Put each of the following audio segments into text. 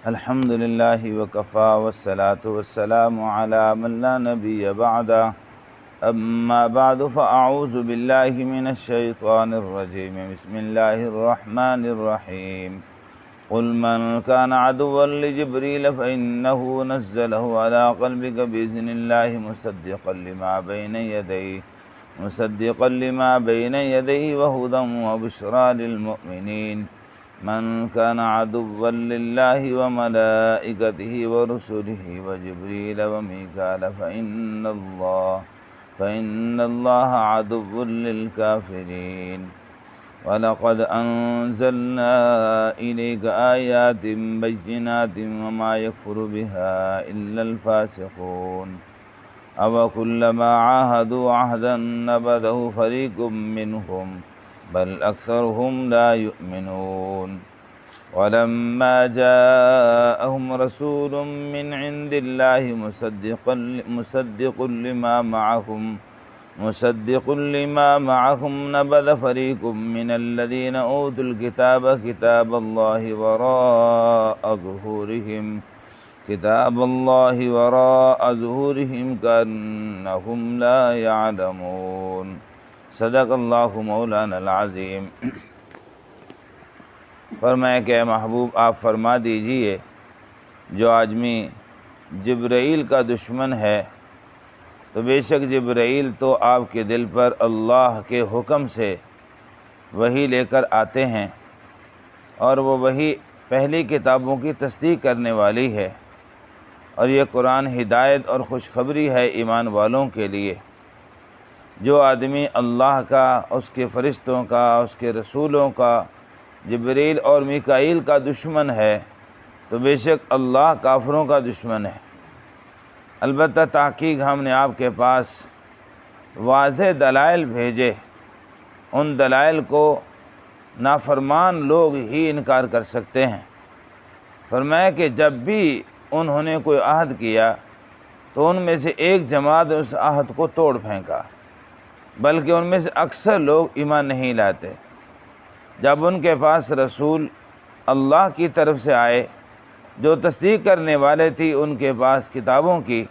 الحمد للہ وکفا والصلاة والسلام علی من لا نبی بعدہ اما بعد فاعوذ باللہ من الشیطان الرجیم بسم اللہ الرحمن الرحیم قل من كان عدوا لجبریل فإنه نزله على قلبك بإذن الله مصدقا لما بين يديه وهدى وبشرى للمؤمنين من كان عدوا لله وملائكته ورسله وجبريل وميكال فإن الله عدو للكافرين وَلَقَدْ أَنزَلْنَا إِلَيْكَ آيَاتٍ بَيِّنَاتٍ وَمَا يَكْفُرُ بِهَا إِلَّا الْفَاسِقُونَ أَوَكُلَّمَا عَاهَدُوا عَهْدًا نَبَذَهُ فَرِيقٌ مِّنْهُمْ بَلْ أَكْثَرُهُمْ لَا يُؤْمِنُونَ وَلَمَّا جَاءَهُمْ رَسُولٌ مِّنْ عِندِ اللَّهِ مصدق لما معهم نبذ فريق من الذين أوتوا الكتاب كتاب الله وراء ظهورهم كأنهم لا يعلمون صدق اللہ مولانا العظیم۔ فرمایا کہ اے محبوب آپ فرما دیجئے جو آدمی جبرائیل کا دشمن ہے تو بے شک جبرائیل تو آپ کے دل پر اللہ کے حکم سے وحی لے کر آتے ہیں، اور وہ وحی پہلی کتابوں کی تصدیق کرنے والی ہے، اور یہ قرآن ہدایت اور خوشخبری ہے ایمان والوں کے لیے۔ جو آدمی اللہ کا، اس کے فرشتوں کا، اس کے رسولوں کا، جبرائیل اور میکائیل کا دشمن ہے تو بے شک اللہ کافروں کا دشمن ہے۔ البتہ تحقیق ہم نے آپ کے پاس واضح دلائل بھیجے، ان دلائل کو نافرمان لوگ ہی انکار کر سکتے ہیں۔ فرمایا کہ جب بھی انہوں نے کوئی عہد کیا تو ان میں سے ایک جماعت نے اس عہد کو توڑ پھینکا، بلکہ ان میں سے اکثر لوگ ایمان نہیں لاتے۔ جب ان کے پاس رسول اللہ کی طرف سے آئے جو تصدیق کرنے والے تھی ان کے پاس کتابوں کی،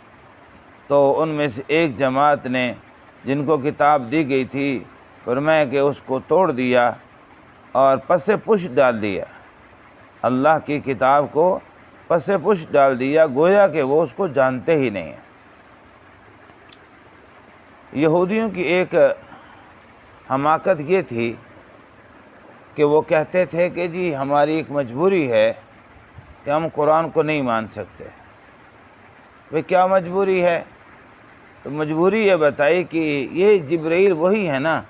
تو ان میں سے ایک جماعت نے جن کو کتاب دی گئی تھی فرمایا کہ اس کو توڑ دیا اور پس پش ڈال دیا، اللہ کی کتاب کو پس پش ڈال دیا، گویا کہ وہ اس کو جانتے ہی نہیں ہیں۔ یہودیوں کی ایک حماقت یہ تھی کہ وہ کہتے تھے کہ جی ہماری ایک مجبوری ہے کہ ہم قرآن کو نہیں مان سکتے۔ وہ کیا مجبوری ہے؟ تو مجبوری یہ بتائی کہ یہ جبرائیل وہی ہے نا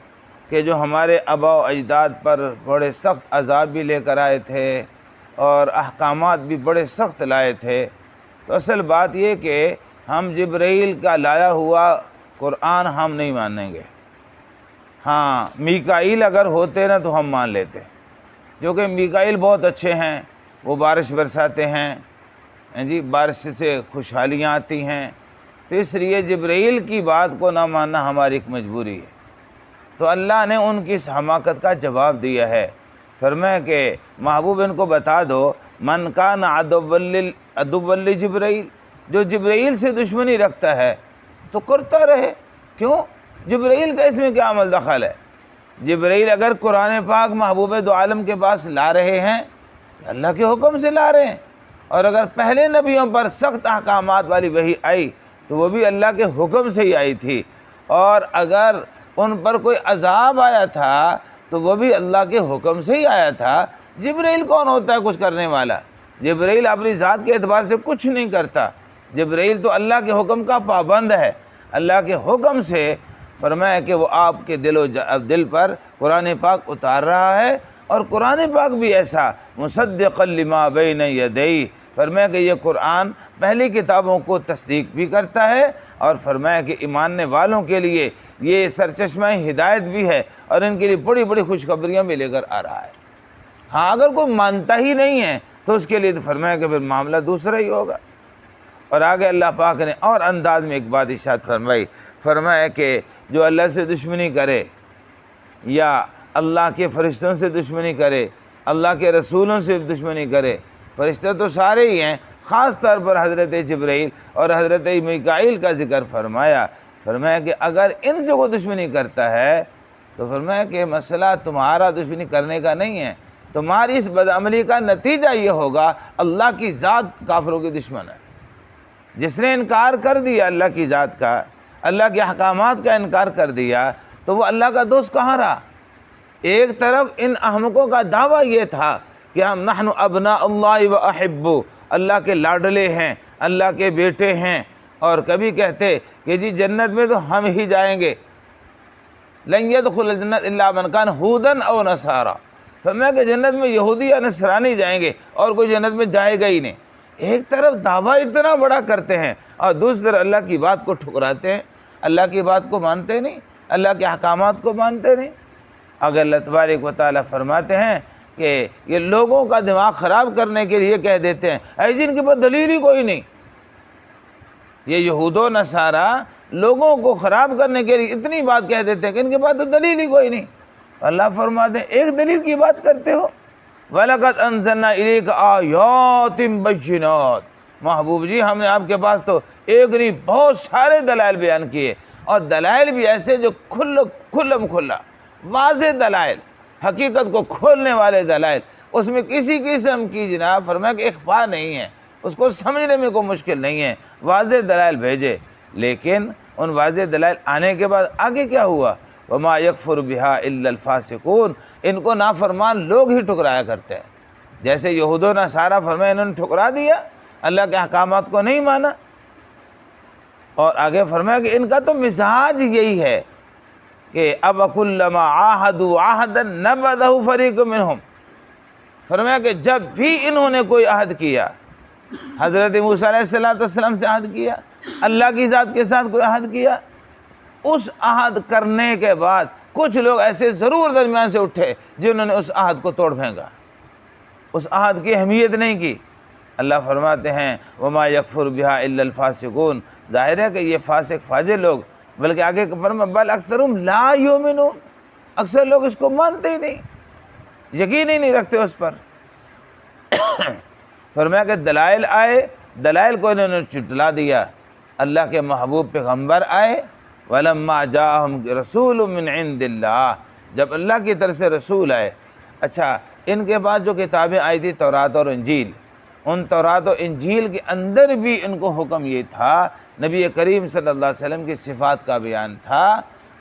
کہ جو ہمارے آباء و اجداد پر بڑے سخت عذاب بھی لے کر آئے تھے اور احکامات بھی بڑے سخت لائے تھے۔ تو اصل بات یہ کہ ہم جبرائیل کا لایا ہوا قرآن ہم نہیں مانیں گے۔ ہاں میکائیل اگر ہوتے نا تو ہم مان لیتے، کیونکہ میکائیل بہت اچھے ہیں، وہ بارش برساتے ہیں، جی بارش سے خوشحالیاں آتی ہیں، تو اس لیے جبرائیل کی بات کو نہ ماننا ہماری ایک مجبوری ہے۔ تو اللہ نے ان کی اس حماقت کا جواب دیا ہے، فرمایا کہ محبوب ان کو بتا دو من کان عدوا لجبرائیل، جو جبرائیل سے دشمنی رکھتا ہے تو کرتا رہے۔ کیوں؟ جبرائیل کا اس میں کیا عمل دخل ہے؟ جبرائیل اگر قرآن پاک محبوب دو عالم کے پاس لا رہے ہیں تو اللہ کے حکم سے لا رہے ہیں، اور اگر پہلے نبیوں پر سخت احکامات والی وحی آئی تو وہ بھی اللہ کے حکم سے ہی آئی تھی، اور اگر ان پر کوئی عذاب آیا تھا تو وہ بھی اللہ کے حکم سے ہی آیا تھا۔ جبرائیل کون ہوتا ہے کچھ کرنے والا؟ جبرائیل اپنی ذات کے اعتبار سے کچھ نہیں کرتا، جبرائیل تو اللہ کے حکم کا پابند ہے۔ اللہ کے حکم سے فرمایا کہ وہ آپ کے دل پر قرآن پاک اتار رہا ہے، اور قرآن پاک بھی ایسا مصدقا لما بین یدیہ، فرمایا کہ یہ قرآن پہلی کتابوں کو تصدیق بھی کرتا ہے، اور فرمایا کہ ایماننے والوں کے لیے یہ سرچشمہ ہدایت بھی ہے، اور ان کے لیے بڑی بڑی خوشخبریاں بھی لے کر آ رہا ہے۔ ہاں اگر کوئی مانتا ہی نہیں ہے تو اس کے لیے تو فرمایا کہ پھر معاملہ دوسرا ہی ہوگا۔ اور آگے اللہ پاک نے اور انداز میں ایک بات ارشاد فرمائی، فرمایا کہ جو اللہ سے دشمنی کرے یا اللہ کے فرشتوں سے دشمنی کرے، اللہ کے رسولوں سے دشمنی کرے، فرشتے تو سارے ہی ہیں، خاص طور پر حضرت جبرائیل اور حضرت میکائیل کا ذکر فرمایا کہ اگر ان سے وہ دشمنی کرتا ہے تو فرمایا کہ مسئلہ تمہارا دشمنی کرنے کا نہیں ہے، تمہاری اس بدعملی کا نتیجہ یہ ہوگا اللہ کی ذات کافروں کی دشمن ہے۔ جس نے انکار کر دیا اللہ کی ذات کا، اللہ کے احکامات کا انکار کر دیا، تو وہ اللہ کا دوست کہاں رہا؟ ایک طرف ان احمقوں کا دعویٰ یہ تھا کہ ہم نحن ابناء اللہ و احبو، اللہ کے لاڈلے ہیں، اللہ کے بیٹے ہیں، اور کبھی کہتے کہ جی جنت میں تو ہم ہی جائیں گے، لن يدخل الجنت الا من كان هودا او نصارا، فرمایا کہ جنت میں یہودی یا نصرانی جائیں گے اور کوئی جنت میں جائے گا ہی نہیں۔ ایک طرف دعویٰ اتنا بڑا کرتے ہیں اور دوسری طرف اللہ کی بات کو ٹھکراتے ہیں، اللہ کی بات کو مانتے نہیں، اللہ کے احکامات کو مانتے نہیں۔ اگر اللہ تبارک و تعالیٰ فرماتے ہیں کہ یہ لوگوں کا دماغ خراب کرنے کے لیے کہہ دیتے ہیں، اے جن کے پاس دلیل ہی کوئی نہیں، یہ یہود و نصارہ لوگوں کو خراب کرنے کے لیے اتنی بات کہہ دیتے ہیں کہ ان کے پاس تو دلیل ہی کوئی نہیں۔ اللہ فرماتے ہیں ایک دلیل کی بات کرتے ہو، وَلَقَدْ أَنزَلْنَا إِلَيْكَ آيَاتٍ بَيِّنَاتٍ، محبوب جی ہم نے آپ کے پاس تو ایک نہیں بہت سارے دلائل بیان کیے، اور دلائل بھی ایسے جو کھلم کھلا واضح دلائل، حقیقت کو کھولنے والے دلائل، اس میں کسی قسم کی جناب فرمایا کہ اخفاء نہیں ہے، اس کو سمجھنے میں کوئی مشکل نہیں ہے، واضح دلائل بھیجے۔ لیکن ان واضح دلائل آنے کے بعد آگے کیا ہوا؟ وما یکفر بہا الا الفاسقون، ان کو نافرمان لوگ ہی ٹھکرایا کرتے ہیں۔ جیسے یہود و نصارہ فرمایا انہوں نے ٹھکرا دیا، اللہ کے احکامات کو نہیں مانا، اور آگے فرمایا کہ ان کا تو مزاج یہی ہے کہ اب کلما عاہدوا عہدا نبذہ فریق منہم، فرمایا کہ جب بھی انہوں نے کوئی عہد کیا، حضرت موسیٰ علیہ السلام سے عہد کیا، اللہ کی ذات کے ساتھ کوئی عہد کیا، اس عہد کرنے کے بعد کچھ لوگ ایسے ضرور درمیان سے اٹھے جنہوں نے اس عہد کو توڑ پھینکا، اس عہد کی اہمیت نہیں کی۔ اللہ فرماتے ہیں وما یکفر بہا الا الفاسقون، ظاہر ہے کہ یہ فاسق فاجر لوگ، بلکہ آگے فرمایا بل اکثرهم لا یؤمنون، اکثر لوگ اس کو مانتے ہی نہیں، یقین ہی نہیں رکھتے اس پر۔ فرمایا کہ دلائل آئے، دلائل کو انہوں نے چٹلا دیا۔ اللہ کے محبوب پیغمبر آئے، وَلَمَّا جَاءَهُمْ رَسُولٌ مِّنْ عِنْدِ اللَّهِ، جب اللہ کی طرف سے رسول آئے۔ اچھا، ان کے بعد جو کتابیں آئی تھی تورات اور انجیل، ان تورات و انجیل کے اندر بھی ان کو حکم یہ تھا، نبی کریم صلی اللہ علیہ وسلم کی صفات کا بیان تھا،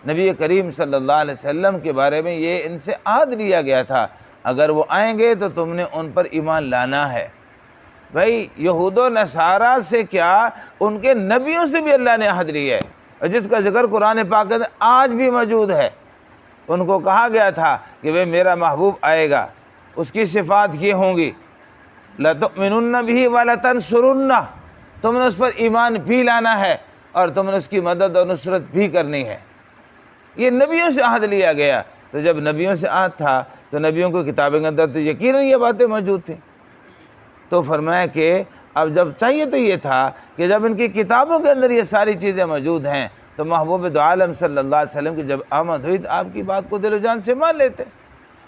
نبی کریم صلی اللہ علیہ وسلم کے بارے میں یہ ان سے عہد لیا گیا تھا، اگر وہ آئیں گے تو تم نے ان پر ایمان لانا ہے۔ بھائی یہود و نصارہ سے کیا، ان کے نبیوں سے بھی اللہ نے عہد لیا ہے، اور جس کا ذکر قرآن پاک میں آج بھی موجود ہے۔ ان کو کہا گیا تھا کہ بھئی میرا محبوب آئے گا، اس کی صفات یہ ہوں گی، لَتُؤْمِنُنَّ بِهِ وَلَتَنْصُرُنَّهُ، تم نے اس پر ایمان بھی لانا ہے اور تم نے اس کی مدد اور نصرت بھی کرنی ہے۔ یہ نبیوں سے عہد لیا گیا، تو جب نبیوں سے عہد تھا تو نبیوں کو کتابیں کے اندر تو یقیناً یہ باتیں موجود تھیں۔ تو فرمایا کہ اب جب چاہیے تو یہ تھا کہ جب ان کی کتابوں کے اندر یہ ساری چیزیں موجود ہیں تو محبوب دو عالم صلی اللہ علیہ وسلم کی جب آمد ہوئی تو آپ کی بات کو دل و جان سے مان لیتے،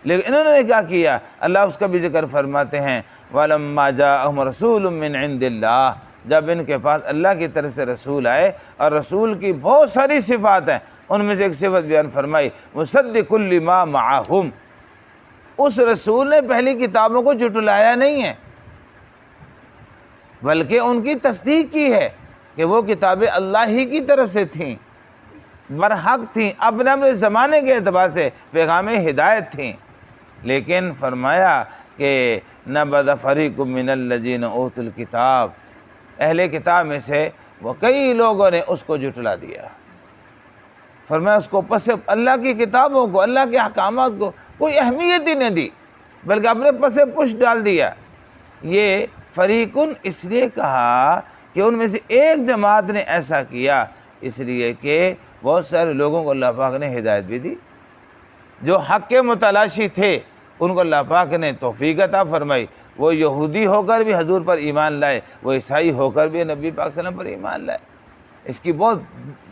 لیکن انہوں نے کیا کیا؟ اللہ اس کا بھی ذکر فرماتے ہیں وَلَمَّا جَاءَهُمْ رَسُولٌ مِّنْ عِنْدِ اللَّهِ، جب ان کے پاس اللہ کی طرف سے رسول آئے، اور رسول کی بہت ساری صفات ہیں، ان میں سے ایک صفت بیان فرمائی مُصَدِّقٌ لِمَا مَعَهُمْ، اس رسول نے پہلی کتابوں کو جھٹلایا نہیں ہے، بلکہ ان کی تصدیق کی ہے کہ وہ کتابیں اللہ ہی کی طرف سے تھیں، برحق تھیں، اپنے اپنے زمانے کے اعتبار سے پیغام ہدایت تھیں، لیکن فرمایا کہ نَبَذَ فَرِيقٌ مِّنَ الَّذِينَ أُوتُوا الْكِتَابَ، اہل کتاب میں سے وہ کئی لوگوں نے اس کو جھٹلا دیا۔ فرمایا اس کو پس اللہ کی کتابوں کو، اللہ کے احکامات کو کوئی اہمیت ہی نہیں دی، بلکہ اپنے پس پش ڈال دیا۔ یہ فریقن اس لیے کہا کہ ان میں سے ایک جماعت نے ایسا کیا، اس لیے کہ بہت سارے لوگوں کو اللہ پاک نے ہدایت بھی دی، جو حق کے متلاشی تھے ان کو اللہ پاک نے توفیق عطا فرمائی، وہ یہودی ہو کر بھی حضور پر ایمان لائے، وہ عیسائی ہو کر بھی نبی پاک صلی اللہ علیہ وسلم پر ایمان لائے۔ اس کی بہت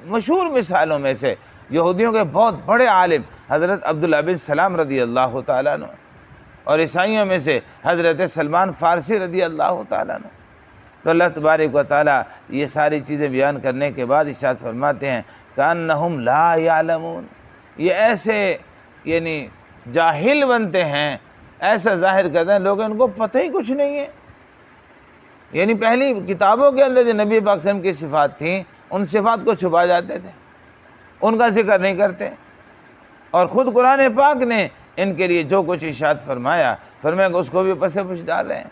مشہور مثالوں میں سے یہودیوں کے بہت بڑے عالم حضرت عبداللہ بن سلام رضی اللہ تعالیٰ عنہ، اور عیسائیوں میں سے حضرت سلمان فارسی رضی اللہ تعالیٰ عنہ۔ تو اللہ تبارک و تعالیٰ یہ ساری چیزیں بیان کرنے کے بعد ارشاد فرماتے ہیں کأنہم لا یعلمون، یہ ایسے یعنی جاہل بنتے ہیں، ایسا ظاہر کرتے ہیں لوگ ان کو پتہ ہی کچھ نہیں ہے۔ یعنی پہلی کتابوں کے اندر جو نبی پاک صلی اللہ علیہ وسلم کی صفات تھیں ان صفات کو چھپا جاتے تھے، ان کا ذکر نہیں کرتے، اور خود قرآن پاک نے ان کے لیے جو کچھ ارشاد فرمایا کہ اس کو بھی پس پش ڈال رہے ہیں۔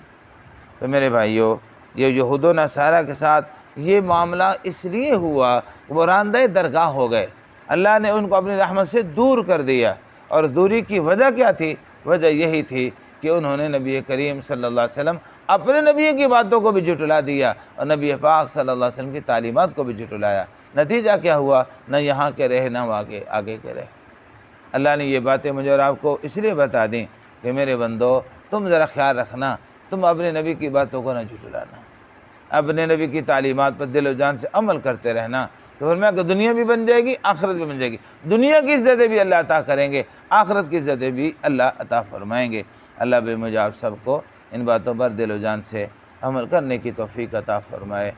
تو میرے بھائیو، یہ یہود و نصارہ کے ساتھ یہ معاملہ اس لیے ہوا وہ راندہ درگاہ ہو گئے، اللہ نے ان کو اپنی رحمت سے دور کر دیا، اور دوری کی وجہ کیا تھی؟ وجہ یہی تھی کہ انہوں نے نبی کریم صلی اللہ علیہ وسلم اپنے نبی کی باتوں کو بھی جھٹلا دیا اور نبی پاک صلی اللہ علیہ وسلم کی تعلیمات کو بھی جھٹلایا۔ نتیجہ کیا ہوا؟ نہ یہاں کے رہے نہ آگے کے رہے۔ اللہ نے یہ باتیں مجھے اور آپ کو اس لیے بتا دیں کہ میرے بندو تم ذرا خیال رکھنا، تم اپنے نبی کی باتوں کو نہ جھٹلانا، اپنے نبی کی تعلیمات پر دل و جان سے عمل کرتے رہنا، تو فرمایا کہ دنیا بھی بن جائے گی، آخرت بھی بن جائے گی۔ دنیا کی عزتیں بھی اللہ عطا کریں گے، آخرت کی عزتیں بھی اللہ عطا فرمائیں گے۔ اللہ بے مجھ آپ سب کو ان باتوں پر دل و جان سے عمل کرنے کی توفیق عطا فرمائے۔